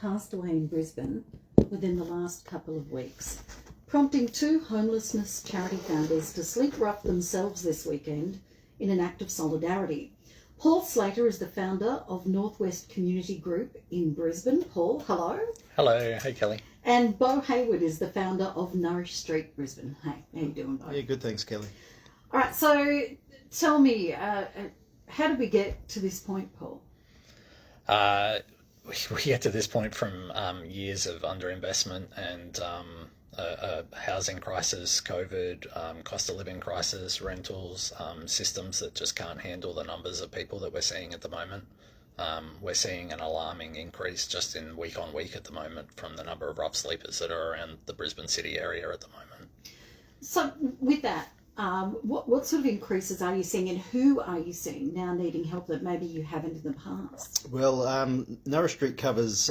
passed away in Brisbane within the last couple of weeks, prompting two homelessness charity founders to sleep rough themselves this weekend in an act of solidarity. Paul Slater is the founder of Northwest Community Group in Brisbane. Paul, hello. Hello. Hey, Kelly. And Bo Hayward is the founder of Nourish Street Brisbane. Hey, how you doing, Bo? Yeah, good, thanks, Kelly. All right, so tell me, how did we get to this point, Paul? We get to this point from years of underinvestment and a housing crisis, COVID, cost of living crisis, rentals, systems that just can't handle the numbers of people that we're seeing at the moment. We're seeing an alarming increase just in week on week at the moment from the number of rough sleepers that are around the Brisbane city area at the moment. So with that, what sort of increases are you seeing, and who are you seeing now needing help that maybe you haven't in the past? Well, Nourish Street covers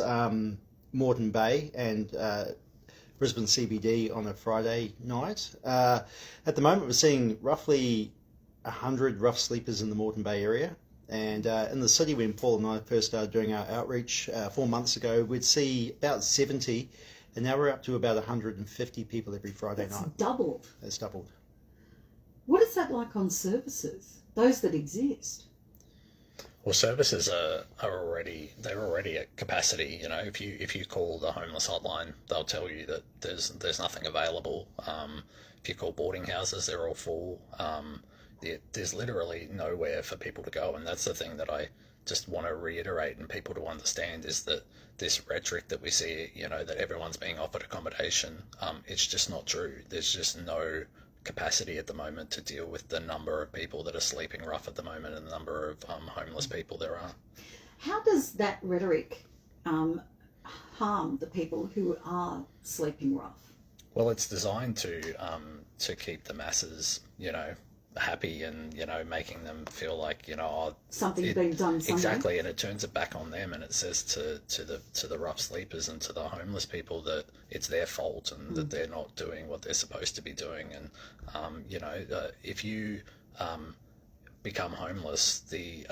Moreton Bay and Brisbane CBD on a Friday night. At the moment, we're seeing roughly 100 rough sleepers in the Moreton Bay area. And in the city, when Paul and I first started doing our outreach 4 months ago, we'd see about 70, and now we're up to about 150 people every Friday night. That's doubled. It's doubled. What is that like on services, those that exist? Well, services are already at capacity. You know, if you call the homeless hotline, they'll tell you that there's nothing available. If you call boarding houses, they're all full. There's literally nowhere for people to go, and that's the thing that I just want to reiterate and people to understand is that this rhetoric that we see, you know, that everyone's being offered accommodation, it's just not true. There's just no capacity at the moment to deal with the number of people that are sleeping rough at the moment and the number of homeless people there are. How does that rhetoric harm the people who are sleeping rough? Well, it's designed to keep the masses, you know, happy and, you know, making them feel like, you know, something's being done somewhere. Exactly, and it turns it back on them, and it says to the rough sleepers and to the homeless people that it's their fault and that they're not doing what they're supposed to be doing. And you know, if you become homeless, the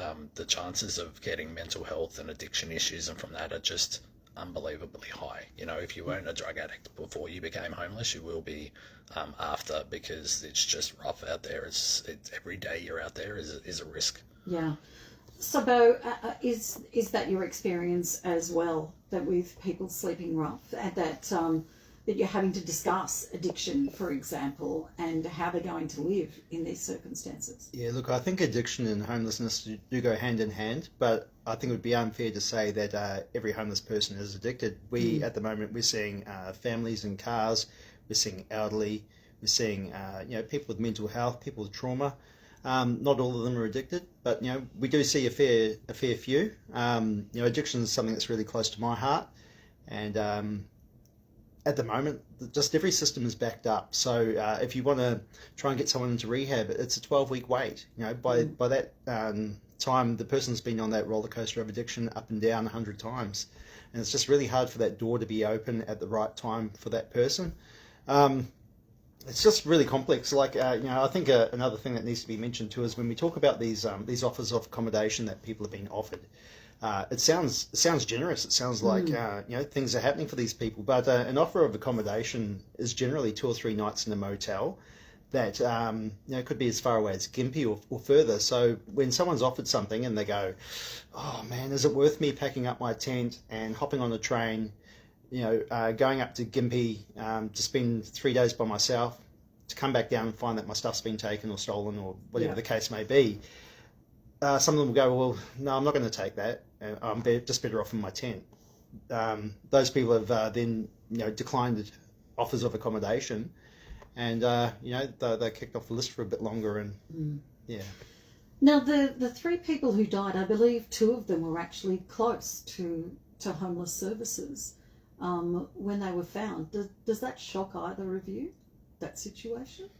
chances of getting mental health and addiction issues and from that are just unbelievably high. You know, if you weren't a drug addict before you became homeless, you will be after, because it's just rough out there. It's every day you're out there is a risk. Yeah. So, Bo, is that your experience as well, that with people sleeping rough, and that you're having to discuss addiction, for example, and how they're going to live in these circumstances? Yeah, look, I think addiction and homelessness do go hand in hand, but I think it would be unfair to say that every homeless person is addicted. At the moment, we're seeing families in cars, we're seeing elderly, we're seeing you know, people with mental health, people with trauma. Not all of them are addicted, but you know, we do see a fair few. You know, addiction is something that's really close to my heart, and at the moment, just every system is backed up. So if you want to try and get someone into rehab, it's a 12-week wait. You know, by that time, the person's been on that roller coaster of addiction up and down 100 times, and it's just really hard for that door to be open at the right time for that person. It's just really complex. Like you know, I think another thing that needs to be mentioned too is when we talk about these offers of accommodation that people have been offered. It sounds generous. It sounds like you know, things are happening for these people. But an offer of accommodation is generally 2 or 3 nights in a motel that you know, could be as far away as Gympie or further. So when someone's offered something and they go, "Oh man, is it worth me packing up my tent and hopping on a train, you know, going up to Gympie to spend 3 days by myself, to come back down and find that my stuff's been taken or stolen or whatever the case may be?" Some of them will go, "Well, no, I'm not going to take that. I'm just better off in my tent." Those people have then, you know, declined offers of accommodation, and you know, they kicked off the list for a bit longer, and yeah. Now, the 3 people who died, I believe 2 of them were actually close to homeless services when they were found. Does that shock either of you, that situation?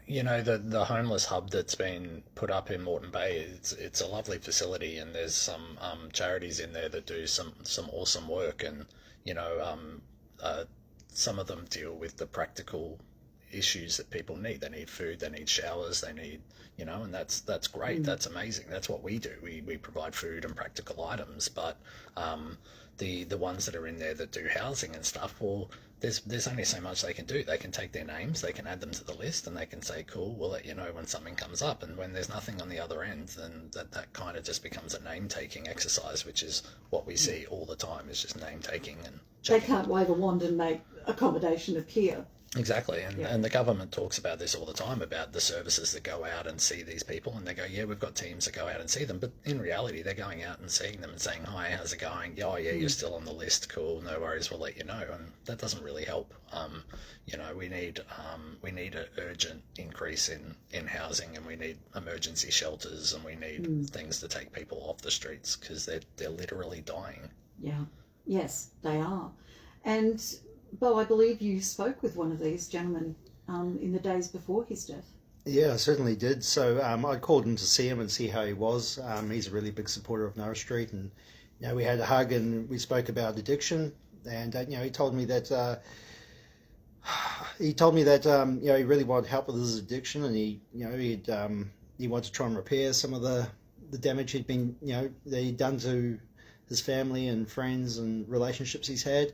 You know, the homeless hub that's been put up in Moreton Bay, it's a lovely facility, and there's some charities in there that do some awesome work, and you know, some of them deal with the practical issues that people need. They need food, they need showers, they need, and that's great. That's amazing. That's what we do. We provide food and practical items, but the ones that are in there that do housing and stuff, well, there's only so much they can do. They can take their names, they can add them to the list, and they can say, cool, we'll let you know when something comes up. And when there's nothing on the other end, then that kind of just becomes a name-taking exercise, which is what we see all the time, is just name-taking and checking. They can't wave a wand and make accommodation appear. Exactly, and the government talks about this all the time, about the services that go out and see these people, and they go, yeah, we've got teams that go out and see them, but in reality they're going out and seeing them and saying, hi, how's it going? Oh yeah, you're still on the list, cool, no worries, we'll let you know. And that doesn't really help. We need an urgent increase in housing, and we need emergency shelters, and we need things to take people off the streets, because they're literally dying. Yeah, yes, they are. And Bo, I believe you spoke with one of these gentlemen in the days before his death. Yeah, I certainly did. So I called him to see him and see how he was. He's a really big supporter of Norris Street, and we had a hug and we spoke about addiction. And he told me that he really wanted help with his addiction, and he wanted to try and repair some of the damage that he'd done to his family and friends and relationships he's had.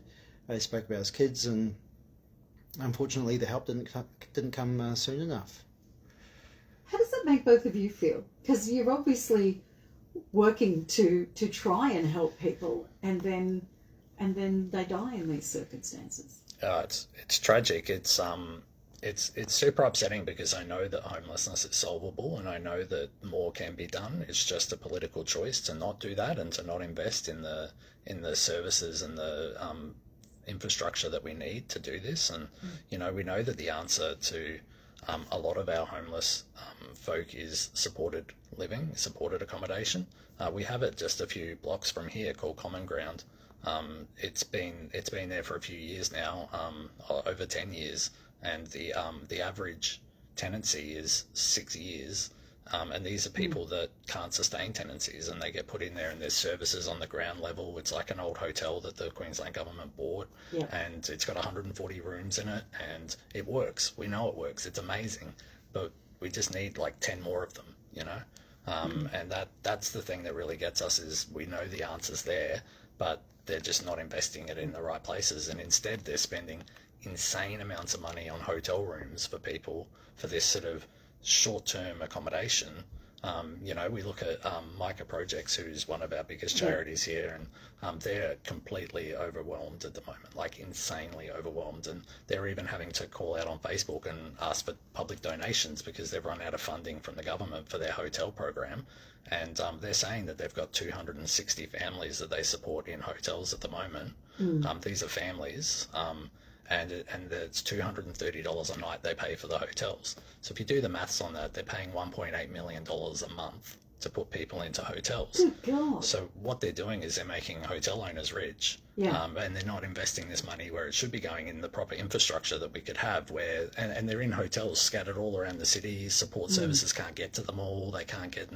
They spoke about his kids, and unfortunately the help didn't come soon enough. How does that make both of you feel? Because you're obviously working to try and help people, and then they die in these circumstances. It's tragic. It's super upsetting, because I know that homelessness is solvable, and I know that more can be done. It's just a political choice to not do that and to not invest in the services and the infrastructure that we need to do this. And we know that the answer to a lot of our homeless folk is supported living, supported accommodation. We have it just a few blocks from here, called Common Ground. It's been there for a few years now, over 10 years, and the average tenancy is 6 years. And these are people that can't sustain tenancies, and they get put in there, and there's services on the ground level. It's like an old hotel that the Queensland government bought, and it's got 140 rooms in it, and it works. We know it works. It's amazing, but we just need like 10 more of them, and that's the thing that really gets us, is we know the answer's there, but they're just not investing it in the right places, and instead they're spending insane amounts of money on hotel rooms for people for this sort of short-term accommodation. We look at Micah Projects, who's one of our biggest charities here, and they're completely overwhelmed at the moment, like insanely overwhelmed, and they're even having to call out on Facebook and ask for public donations because they've run out of funding from the government for their hotel program. And they're saying that they've got 260 families that they support in hotels at the moment. These are families, and it's $230 a night they pay for the hotels. So if you do the maths on that, they're paying $1.8 million a month to put people into hotels. Good God. So what they're doing is they're making hotel owners rich, and they're not investing this money where it should be going in the proper infrastructure that we could have, and they're in hotels scattered all around the city. Support services can't get to them all. They can't get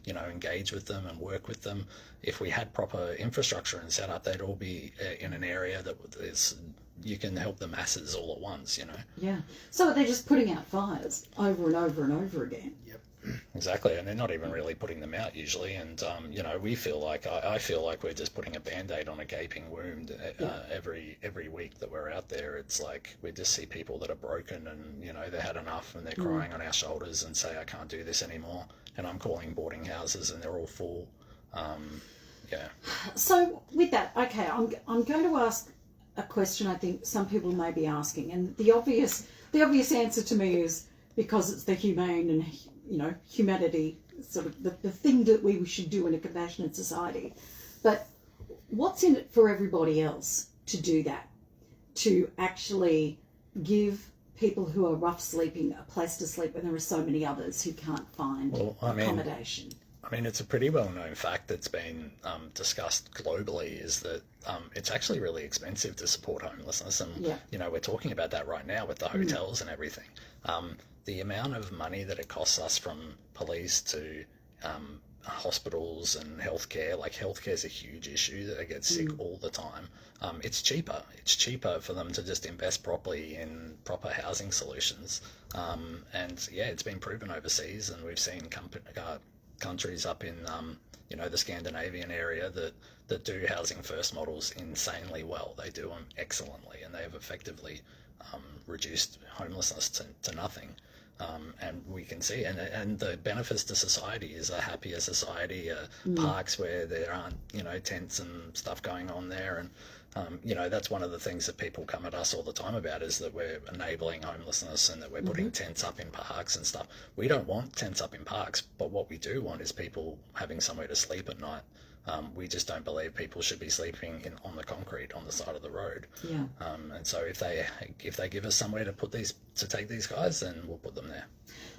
engage with them and work with them. If we had proper infrastructure and set up, they'd all be in an area that is, you can help the masses all at once, Yeah. So they're just putting out fires over and over and over again. Yep. Exactly, and they're not even really putting them out usually. And we feel like I feel like we're just putting a band-aid on a gaping wound every week that we're out there. It's like we just see people that are broken, and they had enough, and they're crying on our shoulders and say, I can't do this anymore. And I'm calling boarding houses, and they're all full. So with that, okay, I'm going to ask a question I think some people may be asking, and the obvious answer to me is because it's the humane and humanity, sort of the thing that we should do in a compassionate society. But what's in it for everybody else to do that, to actually give people who are rough sleeping a place to sleep when there are so many others who can't find accommodation? It's a pretty well-known fact that's been discussed globally, is that it's actually really expensive to support homelessness. And, we're talking about that right now with the hotels and everything. The amount of money that it costs us from police to hospitals and healthcare. Like healthcare is a huge issue. They get sick all the time. It's cheaper. It's cheaper for them to just invest properly in proper housing solutions. And yeah, it's been proven overseas, and we've seen countries up in the Scandinavian area that do housing first models insanely well. They do them excellently, and they have effectively reduced homelessness to nothing. And we can see, and the benefits to society is a happier society, parks where there aren't, tents and stuff going on there. And, that's one of the things that people come at us all the time about, is that we're enabling homelessness and that we're putting tents up in parks and stuff. We don't want tents up in parks, but what we do want is people having somewhere to sleep at night. We just don't believe people should be sleeping on the concrete on the side of the road. Yeah. And so if they give us somewhere to take these guys, then we'll put them there.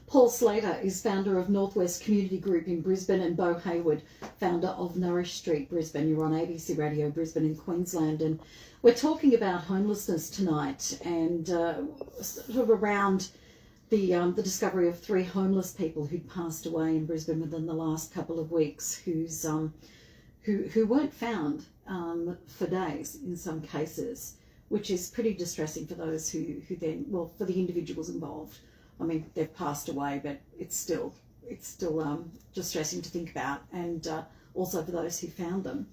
Paul Slater is founder of Northwest Community Group in Brisbane, and Beau Hayward, founder of Nourish Street Brisbane. You're on ABC Radio Brisbane in Queensland, and we're talking about homelessness tonight, and sort of around the discovery of 3 homeless people who'd passed away in Brisbane within the last couple of weeks, who weren't found for days in some cases, which is pretty distressing for those who then, well, for the individuals involved. I mean, they've passed away, but it's still distressing to think about, and also for those who found them.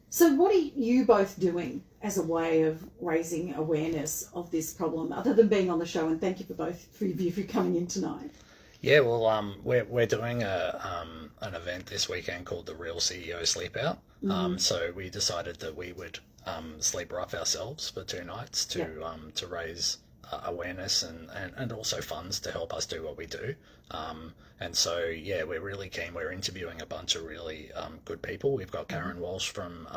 So what are you both doing as a way of raising awareness of this problem, other than being on the show? And thank you for both of you for coming in tonight. Yeah, well, we're doing an event this weekend called the Real CEO Sleep Out. So we decided that we would sleep rough ourselves for 2 nights to raise awareness and also funds to help us do what we do. And so, yeah, we're really keen. We're interviewing a bunch of really good people. We've got Karen Walsh from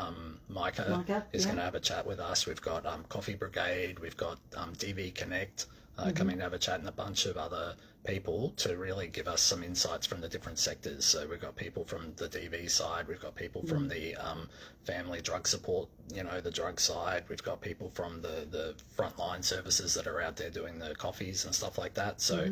Micah is going to have a chat with us. We've got Coffee Brigade. We've got DV Connect coming to have a chat, and a bunch of other people to really give us some insights from the different sectors. So we've got people from the DV side, we've got people from the family drug support, the drug side, we've got people from the frontline services that are out there doing the coffees and stuff like that. So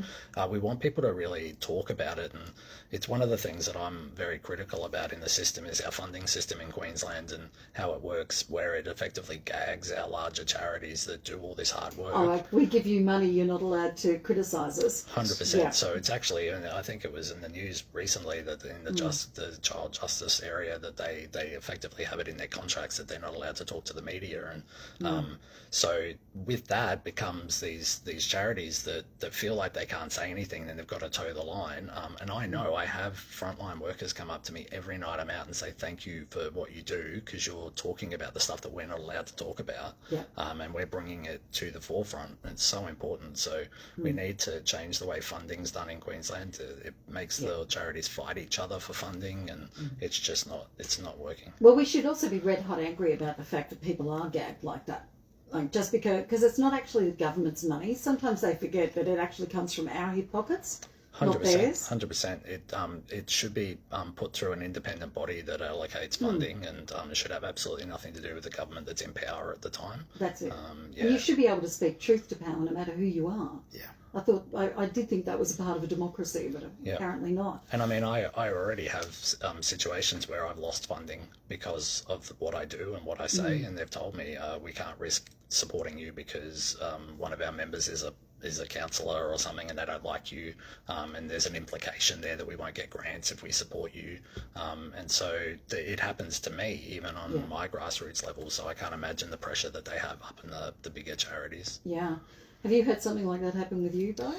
we want people to really talk about it, and it's one of the things that I'm very critical about in the system is our funding system in Queensland and how it works, where it effectively gags our larger charities that do all this hard work. Oh, like, we give you money, you're not allowed to criticise us. 100%. So it's actually, and I think it was in the news recently that in the child justice area that they effectively have it in their contracts that they're not allowed to talk to the media, and so with that becomes these charities that feel like they can't say anything, then they've got to toe the line. And I know I have frontline workers come up to me every night I'm out and say thank you for what you do, because you're talking about the stuff that we're not allowed to talk about, and we're bringing it to the forefront. It's so important. So we need to change the way funding's done in Queensland. It makes the charities fight each other for funding, and it's not working. Well, we should also be red hot angry about the fact that people are gagged like that. Like, just because it's not actually the government's money. Sometimes they forget that it actually comes from our hip pockets, not theirs. 100%. It should be put through an independent body that allocates funding, and it should have absolutely nothing to do with the government that's in power at the time. That's it. And you should be able to speak truth to power no matter who you are. Yeah. I did think that was a part of a democracy, but apparently not. And I mean, I already have situations where I've lost funding because of what I do and what I say, and they've told me we can't risk supporting you because one of our members is a counsellor or something, and they don't like you, and there's an implication there that we won't get grants if we support you, and so it happens to me even on my grassroots level. So I can't imagine the pressure that they have up in the bigger charities. Yeah. Have you had something like that happen with you, Bo?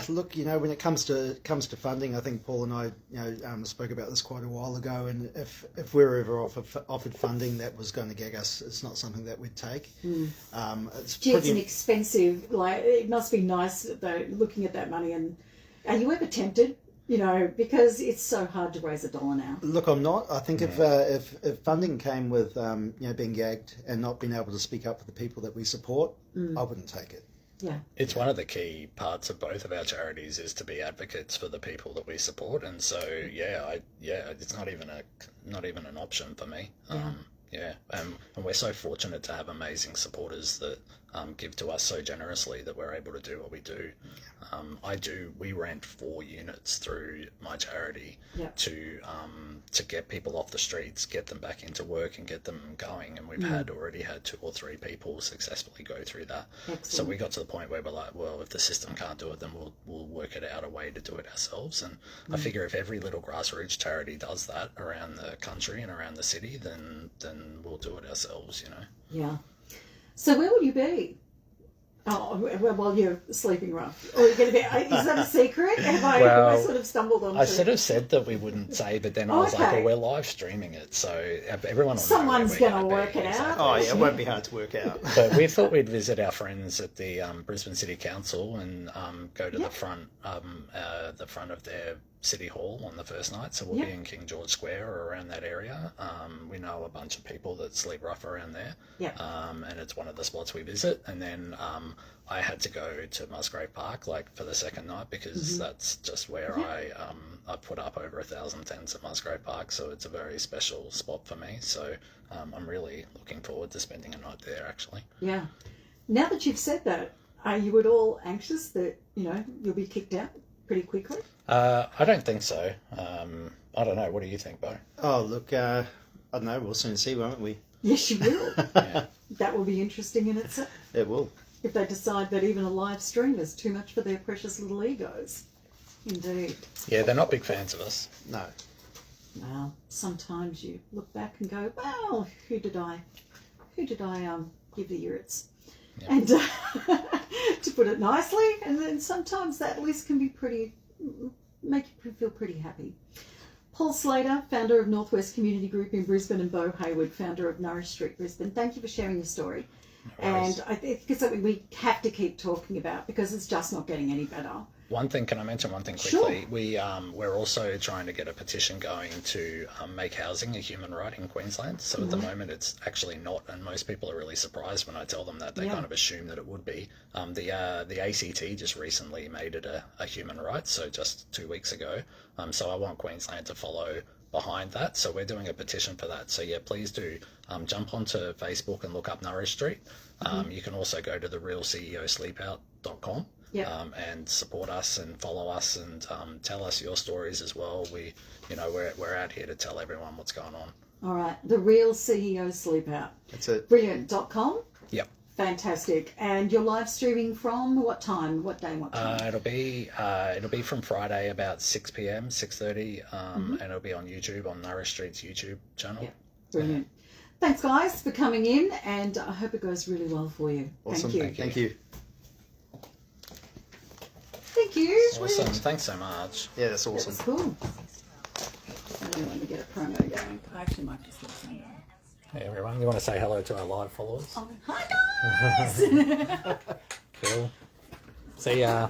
Look, when it comes to funding, I think Paul and I, spoke about this quite a while ago. And if we're ever offered funding that was going to gag us, it's not something that we'd take. It's an expensive. Like, it must be nice though, looking at that money. And are you ever tempted? Because it's so hard to raise $1 now. Look, I'm not. I think if funding came with being gagged and not being able to speak up for the people that we support, I wouldn't take it. Yeah, it's one of the key parts of both of our charities is to be advocates for the people that we support, and so it's not even an option for me. And we're so fortunate to have amazing supporters that give to us so generously that we're able to do what we do. We rent 4 units through my charity Yep. to get people off the streets, get them back into work, and get them going. And we've already had 2 or 3 people successfully go through that. Excellent. So we got to the point where we're like, well, if the system can't do it, then we'll work it out a way to do it ourselves. And I figure if every little grassroots charity does that around the country and around the city, then we'll do it ourselves. Yeah. So where will you be? Oh, well, while you're sleeping rough. Or you're going to be, is that a secret? Have I sort of stumbled on? I sort of said that we wouldn't say, but then I was like, well, we're live streaming it, so everyone will Someone's know going to work it out. Oh, yeah, it won't be hard to work out. But we thought we'd visit our friends at the Brisbane City Council and go to the front of their City Hall on the first night. So we'll be in King George Square or around that area. We know a bunch of people that sleep rough around there. And it's one of the spots we visit. And then I had to go to Musgrave Park for the second night because that's just where I put up over 1,000 tents at Musgrave Park. So it's a very special spot for me. So I'm really looking forward to spending a night there, actually. Yeah. Now that you've said that, are you at all anxious that, you'll be kicked out pretty quickly? I don't think so. I don't know. What do you think, Bo? Oh, look, I don't know. We'll soon see, won't we? Yes, you will. Yeah. That will be interesting in itself. It will. If they decide that even a live stream is too much for their precious little egos. Indeed. Yeah, they're not big fans of us. No. Well, sometimes you look back and go, well, who did I give the yurts? Yeah. And to put it nicely, and then sometimes that list can be make you feel pretty happy. Paul Slater, founder of Northwest Community Group in Brisbane, and Bo Hayward, founder of Nourish Street Brisbane. Thank you for sharing your story. And I think it's something we have to keep talking about because it's just not getting any better. Can I mention one thing quickly? Sure. We're also trying to get a petition going to make housing a human right in Queensland. So at the moment it's actually not, and most people are really surprised when I tell them that. They kind of assume that it would be. The ACT just recently made it a human right, so just 2 weeks ago. So I want Queensland to follow behind that. So we're doing a petition for that. So yeah, please do jump onto Facebook and look up Nourish Street. You can also go to therealceosleepout.com. And support us and follow us and tell us your stories as well. We're out here to tell everyone what's going on. All right, the real CEO Sleep Out. That's it. Brilliant.com. Yep. Fantastic. And you're live streaming from what time? What day? What time? It'll be from Friday about 6 p.m, 6:30, and it'll be on YouTube on Nourish Street's YouTube channel. Yep. Brilliant. Thanks, guys, for coming in, and I hope it goes really well for you. Awesome. Thank you. Thank you. Awesome. Thanks so much. Yeah, that's awesome. That's cool. I really want to get a promo going. I actually might just let some go. Hey everyone, you want to say hello to our live followers? Hi, guys! Cool. See ya.